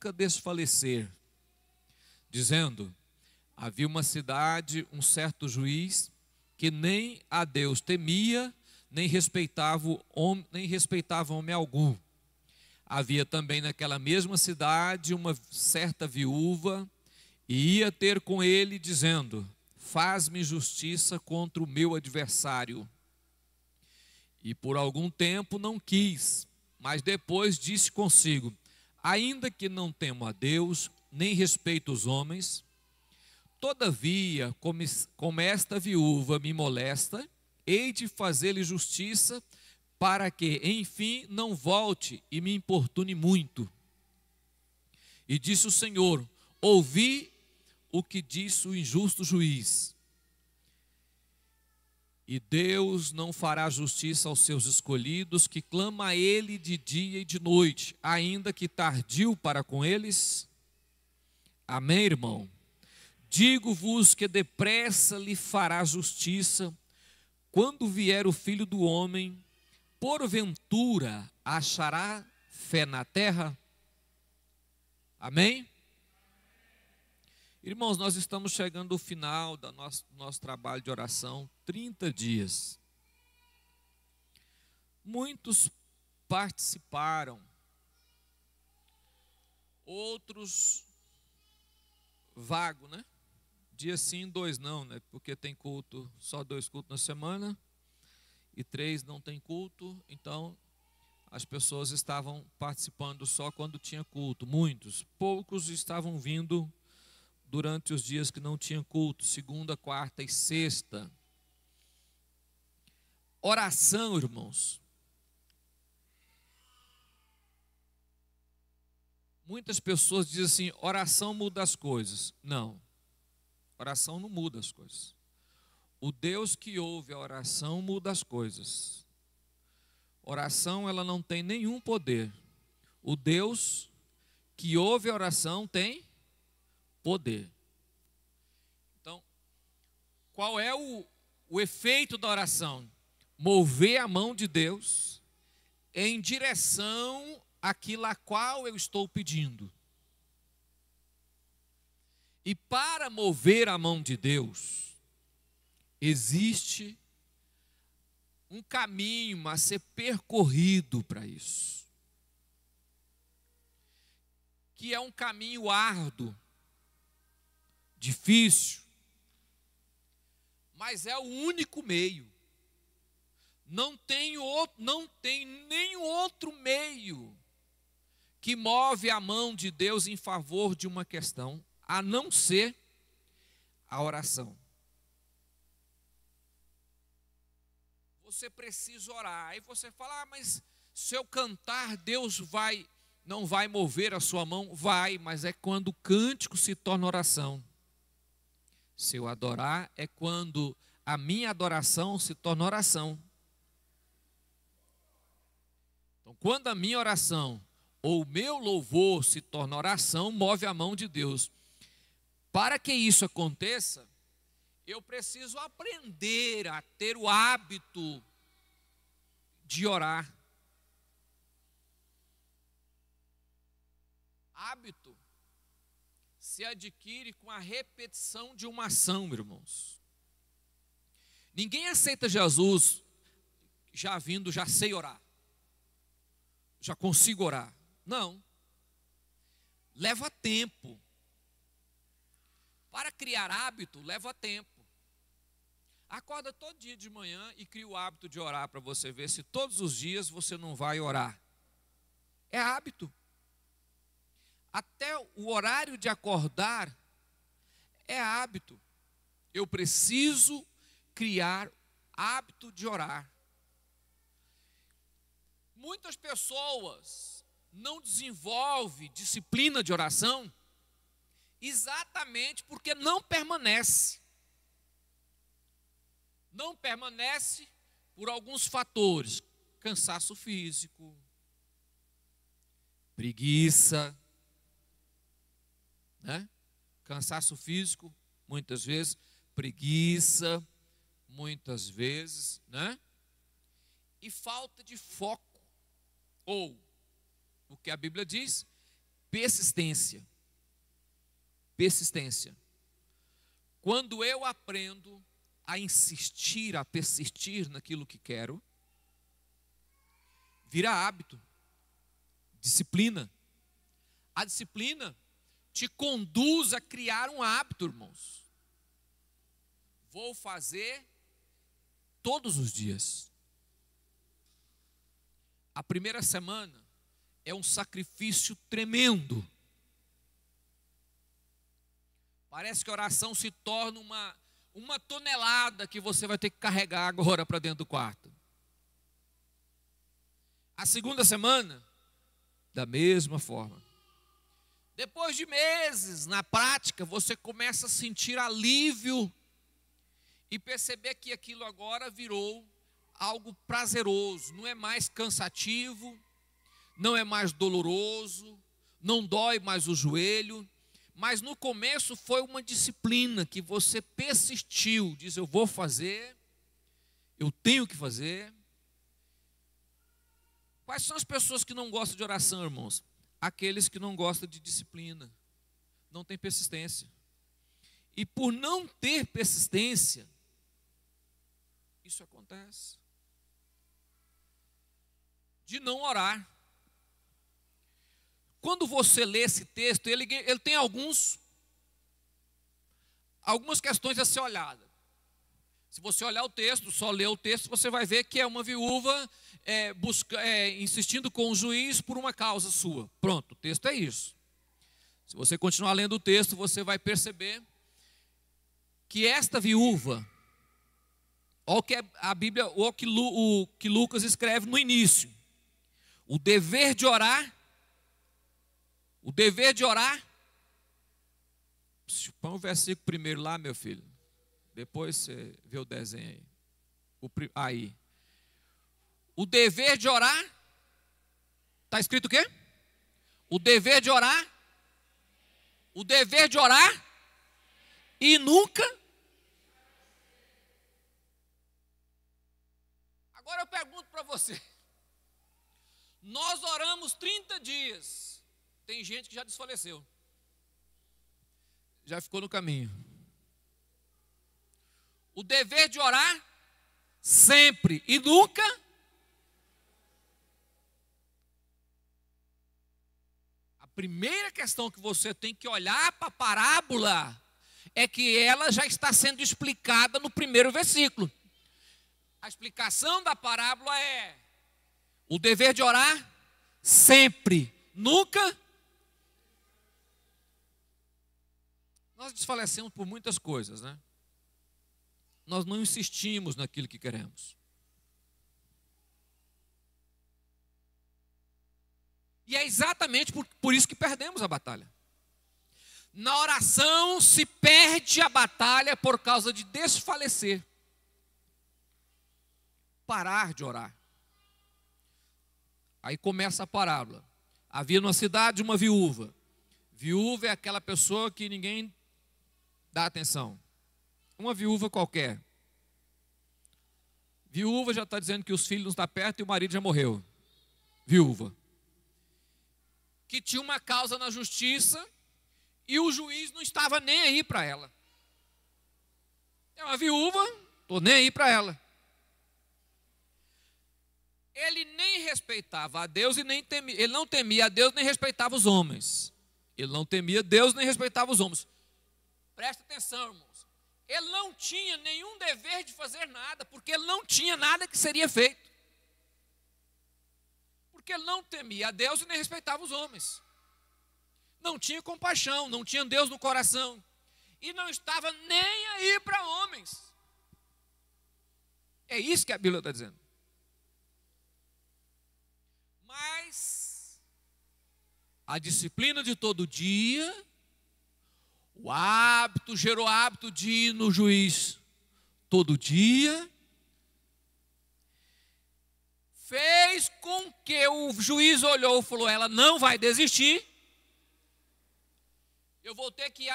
nunca desfalecer, dizendo: havia uma cidade, um certo juiz, que nem a Deus temia, nem respeitava homem algum. Havia também naquela mesma cidade uma certa viúva, e ia ter com ele, dizendo: faz-me justiça contra o meu adversário. E por algum tempo não quis, mas depois disse consigo: ainda que não temo a Deus, nem respeito os homens, todavia, como esta viúva me molesta, hei de fazer-lhe justiça, para que, enfim, não volte e me importune muito. E disse o Senhor: ouvi o que disse o injusto juiz. E Deus não fará justiça aos seus escolhidos, que clama a Ele de dia e de noite, ainda que tardio para com eles? Amém, irmão? Digo-vos que depressa lhe fará justiça, quando vier o Filho do Homem. Porventura achará fé na terra? Amém? Irmãos, nós estamos chegando ao final do nosso trabalho de oração, 30 dias. Muitos participaram, outros vago, né? Dia sim, 2 não, né? Porque tem culto, só 2 cultos na semana, e 3 não tem culto, então as pessoas estavam participando só quando tinha culto. Poucos estavam vindo durante os dias que não tinha culto, segunda, quarta e sexta. Oração, irmãos. Muitas pessoas dizem assim: oração muda as coisas. Não, oração não muda as coisas. O Deus que ouve a oração muda as coisas. Oração, ela não tem nenhum poder. O Deus que ouve a oração tem poder. Então, qual é o efeito da oração? Mover a mão de Deus em direção àquilo a qual eu estou pedindo. E para mover a mão de Deus, existe um caminho a ser percorrido para isso, que é um caminho árduo, difícil, mas é o único meio. Não tem nenhum outro meio que move a mão de Deus em favor de uma questão, a não ser a oração. Você precisa orar. Aí você fala: mas se eu cantar, Deus não vai mover a sua mão? Vai, mas é quando o cântico se torna oração. Se eu adorar, é quando a minha adoração se torna oração. Então, quando a minha oração ou o meu louvor se torna oração, move a mão de Deus. Para que isso aconteça, eu preciso aprender a ter o hábito de orar. Hábito se adquire com a repetição de uma ação, irmãos. Ninguém aceita Jesus já sei orar, já consigo orar. Não. Leva tempo. Para criar hábito, leva tempo. Acorda todo dia de manhã e cria o hábito de orar, para você ver se todos os dias você não vai orar. É hábito. Até o horário de acordar é hábito. Eu preciso criar hábito de orar. Muitas pessoas não desenvolvem disciplina de oração exatamente porque não permanece. Não permanece por alguns fatores: cansaço físico, preguiça, né? Cansaço físico, muitas vezes, preguiça, muitas vezes, né? E falta de foco, ou o que a Bíblia diz, persistência. Persistência. Quando eu aprendo a insistir, a persistir naquilo que quero, vira hábito, disciplina. A disciplina te conduz a criar um hábito, irmãos. Vou fazer todos os dias. A primeira semana é um sacrifício tremendo. Parece que a oração se torna uma tonelada que você vai ter que carregar agora para dentro do quarto. A segunda semana, da mesma forma. Depois de meses, na prática, você começa a sentir alívio e perceber que aquilo agora virou algo prazeroso, não é mais cansativo, não é mais doloroso, não dói mais o joelho, mas no começo foi uma disciplina que você persistiu, diz eu vou fazer, eu tenho que fazer. Quais são as pessoas que não gostam de oração, irmãos? Aqueles que não gostam de disciplina, não tem persistência. E por não ter persistência, isso acontece. De não orar. Quando você lê esse texto, ele tem algumas questões a ser olhada. Se você olhar o texto, só ler o texto, você vai ver que é uma viúva insistindo com o juiz por uma causa sua. Pronto, o texto é isso. Se você continuar lendo o texto, você vai perceber que esta viúva, olha o que a Bíblia, o que Lucas escreve no início. O dever de orar. Põe o versículo primeiro lá, meu filho. Depois você vê o desenho aí. O dever de orar. Está escrito o quê? O dever de orar. O dever de orar. E nunca. Agora eu pergunto para você. Nós oramos 30 dias. Tem gente que já desfaleceu. Já ficou no caminho. O dever de orar sempre e nunca. A primeira questão que você tem que olhar para a parábola é que ela já está sendo explicada no primeiro versículo. A explicação da parábola é: o dever de orar sempre, nunca. Nós desfalecemos por muitas coisas, né? Nós não insistimos naquilo que queremos. E é exatamente por isso que perdemos a batalha. Na oração se perde a batalha por causa de desfalecer. Parar de orar. Aí começa a parábola. Havia numa cidade uma viúva. Viúva é aquela pessoa que ninguém dá atenção. Uma viúva qualquer. Viúva já está dizendo que os filhos não estão perto e o marido já morreu. Viúva. Que tinha uma causa na justiça e o juiz não estava nem aí para ela. É uma viúva, estou nem aí para ela. Ele nem respeitava a Deus e nem temia. Ele não temia a Deus nem respeitava os homens. Ele não temia Deus nem respeitava os homens. Presta atenção, irmãos. Ele não tinha nenhum dever de fazer nada, porque ele não tinha nada que seria feito. Porque ele não temia a Deus e nem respeitava os homens. Não tinha compaixão, não tinha Deus no coração. E não estava nem aí para homens. É isso que a Bíblia está dizendo. Mas a disciplina de todo dia, o hábito, gerou hábito de ir no juiz todo dia, fez com que o juiz olhou e falou: ela não vai desistir, eu vou ter que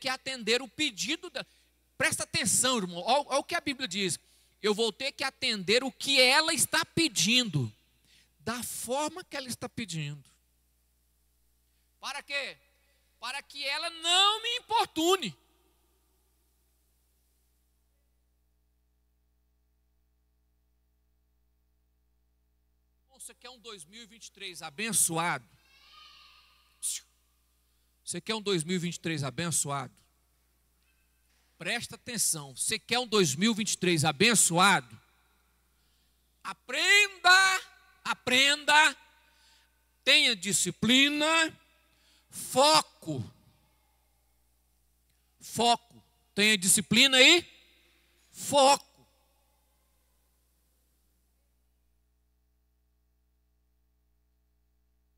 atender o pedido dela. Presta atenção, irmão, olha o que a Bíblia diz. Eu vou ter que atender o que ela está pedindo. da forma que ela está pedindo. Para quê? Para que ela não me importune. Você quer um 2023 abençoado? Você quer um 2023 abençoado? Presta atenção. Você quer um 2023 abençoado? Aprenda, tenha disciplina, foco. Tenha disciplina e foco.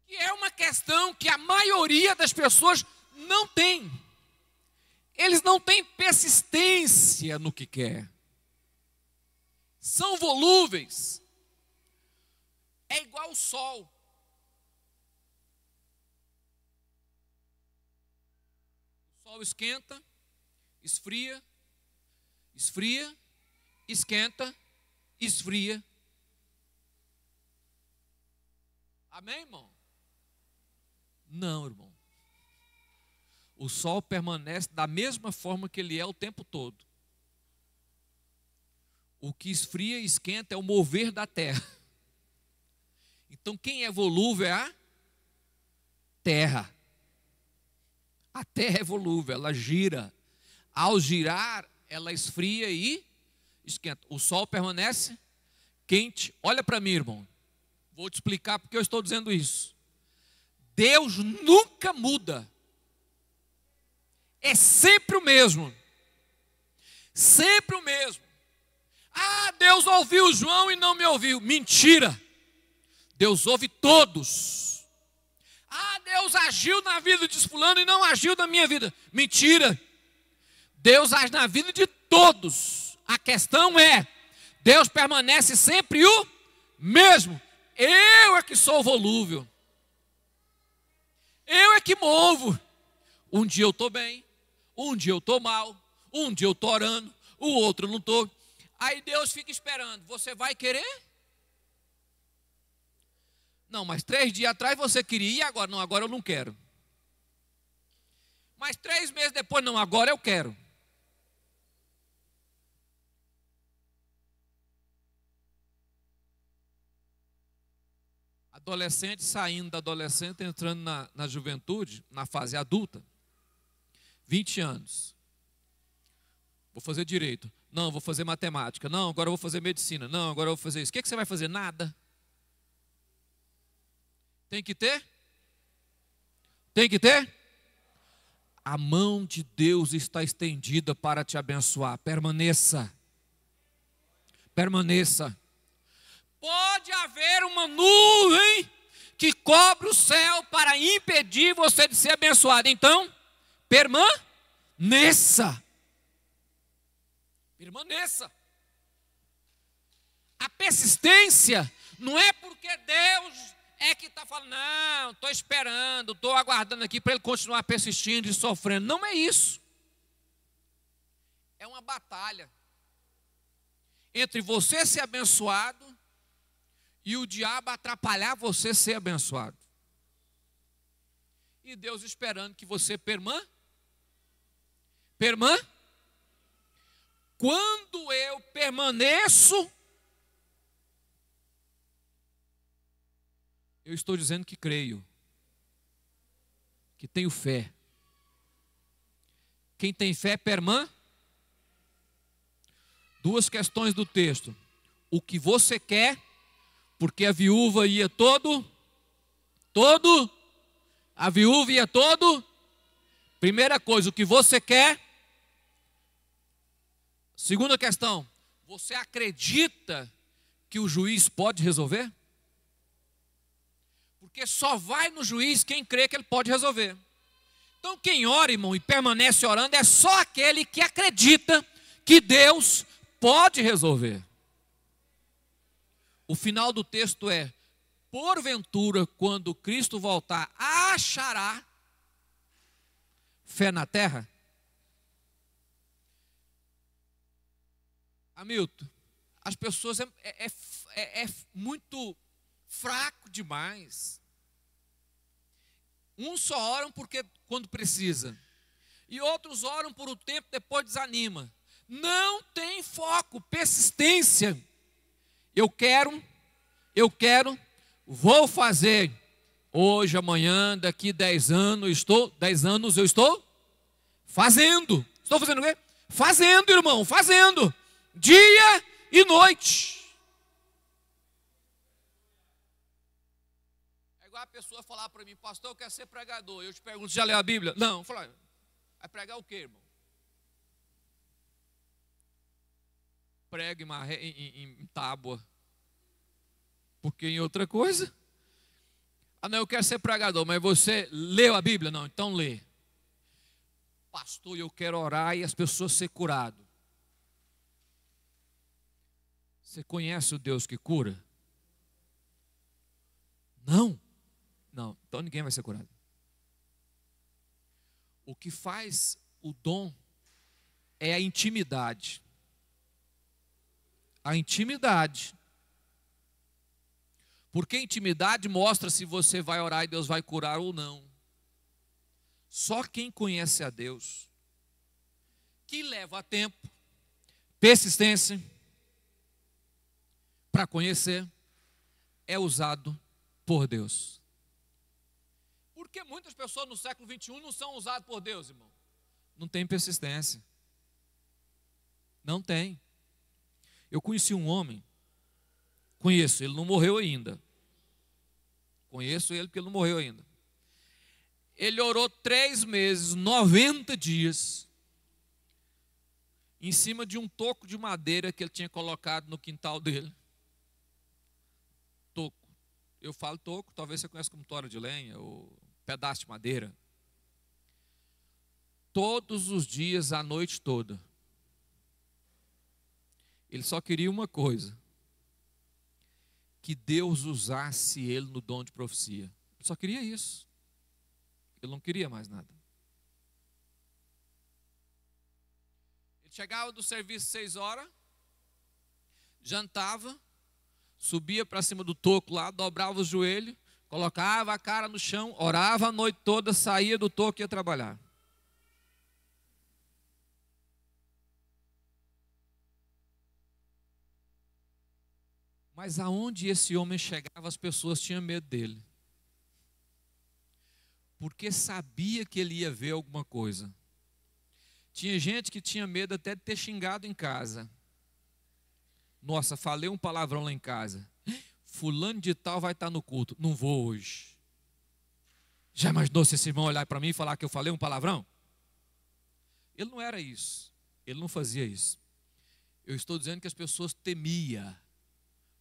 Que é uma questão que a maioria das pessoas não tem. Eles não têm persistência no que quer. São volúveis. É igual o sol. O sol esquenta, esfria, esquenta, esfria. Amém, irmão? Não, irmão. O sol permanece da mesma forma que ele é o tempo todo. O que esfria e esquenta é o mover da terra. Então, quem é volúvel é a terra. A terra é volúvel, ela gira. Ao girar, ela esfria e esquenta. O sol permanece quente. Olha para mim, irmão. Vou te explicar porque eu estou dizendo isso. Deus nunca muda. É sempre o mesmo. Sempre o mesmo. Ah, Deus ouviu João e não me ouviu. Mentira. Deus ouve todos. Ah, Deus agiu na vida de fulano e não agiu na minha vida. Mentira. Deus age na vida de todos. A questão é, Deus permanece sempre o mesmo. Eu é que sou volúvel. Eu é que movo. Um dia eu estou bem, um dia eu estou mal, um dia eu estou orando, o outro não estou. Aí Deus fica esperando. Você vai querer? Não, mas 3 dias atrás você queria e agora? Não, agora eu não quero. Mas 3 meses depois, não, agora eu quero. Adolescente saindo da adolescente, entrando na juventude, na fase adulta. 20 anos. Vou fazer direito. Não, vou fazer matemática. Não, agora eu vou fazer medicina. Não, agora eu vou fazer isso. O que você vai fazer? Nada. Tem que ter? Tem que ter? A mão de Deus está estendida para te abençoar. Permaneça. Permaneça. Pode haver uma nuvem que cobre o céu para impedir você de ser abençoado. Então, permaneça. Permaneça. A persistência não é porque Deus é que está falando, não, estou esperando, estou aguardando aqui para ele continuar persistindo e sofrendo. Não é isso. É uma batalha entre você ser abençoado e o diabo atrapalhar você ser abençoado. E Deus esperando que você Quando eu permaneço, eu estou dizendo que creio, que tenho fé. Quem tem fé, Duas questões do texto. O que você quer, porque a viúva ia a viúva ia Primeira coisa, o que você quer. Segunda questão, você acredita que o juiz pode resolver? Porque só vai no juiz quem crê que ele pode resolver. Então quem ora, irmão, e permanece orando é só aquele que acredita que Deus pode resolver. O final do texto é: porventura, quando Cristo voltar, achará fé na terra? Hamilton, as pessoas é muito fraco demais. Uns só oram porque quando precisa, e outros oram por um tempo, depois desanima. Não tem foco, persistência. Eu quero, vou fazer. Hoje, amanhã, daqui 10 anos, 10 anos eu estou fazendo. Estou fazendo o quê? Fazendo, irmão, fazendo. Dia e noite. É igual a pessoa falar para mim, pastor, eu quero ser pregador. Eu te pergunto, já leu a Bíblia? Não, eu falo, vai pregar o quê, irmão? Prega em tábua. Porque em outra coisa? Ah, não, eu quero ser pregador, mas você leu a Bíblia? Não, então lê. Pastor, eu quero orar e as pessoas ser curadas. Você conhece o Deus que cura? Não. Não, então ninguém vai ser curado. O que faz o dom é a intimidade. A intimidade. Porque a intimidade mostra se você vai orar e Deus vai curar ou não. Só quem conhece a Deus, que leva tempo, persistência, para conhecer, é usado por Deus. Porque muitas pessoas no século 21 não são usadas por Deus, irmão. Não tem persistência. Não tem. Eu conheci um homem, conheço, ele não morreu ainda. Conheço ele porque ele não morreu ainda. Ele orou 3 meses, 90 dias, em cima de um toco de madeira que ele tinha colocado no quintal dele. Toco. Eu falo toco, talvez você conheça como tora de lenha, ou pedaço de madeira. Todos os dias, a noite toda. Ele só queria uma coisa: que Deus usasse ele no dom de profecia. Ele só queria isso. Ele não queria mais nada. Ele chegava do serviço 6 horas, jantava, subia para cima do toco lá, dobrava o joelho, colocava a cara no chão, orava a noite toda, saía do toco e ia trabalhar. Mas aonde esse homem chegava, as pessoas tinham medo dele. Porque sabia que ele ia ver alguma coisa. Tinha gente que tinha medo até de ter xingado em casa. Nossa, falei um palavrão lá em casa. Fulano de tal vai estar no culto. Não vou hoje. Já imaginou se esse irmão olhar para mim e falar que eu falei um palavrão? Ele não era isso. Ele não fazia isso. Eu estou dizendo que as pessoas temiam,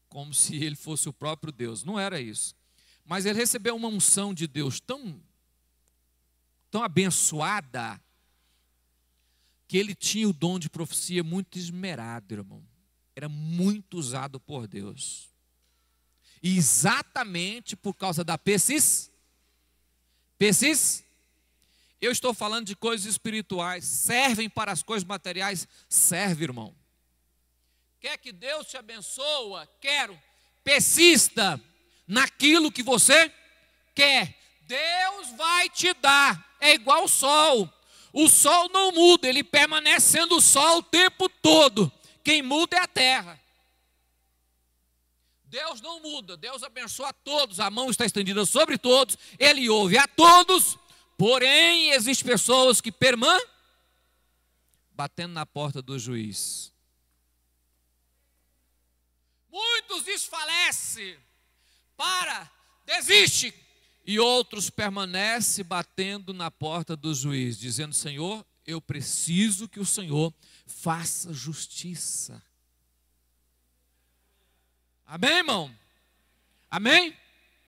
como se ele fosse o próprio Deus. Não era isso. Mas ele recebeu uma unção de Deus tão abençoada, que ele tinha o dom de profecia muito esmerado, irmão. Era muito usado por Deus. E exatamente por causa da eu estou falando de coisas espirituais. Servem para as coisas materiais? Serve, irmão. Quer que Deus te abençoe? Quero. Persista naquilo que você quer. Deus vai te dar. É igual o sol. O sol não muda, ele permanece sendo o sol o tempo todo. Quem muda é a terra. Deus não muda. Deus abençoa a todos. A mão está estendida sobre todos. Ele ouve a todos. Porém, existem pessoas que permanecem batendo na porta do juiz. Muitos desfalecem, desiste, e outros permanecem batendo na porta do juiz, dizendo: Senhor, eu preciso que o Senhor faça justiça. Amém, irmão? Amém?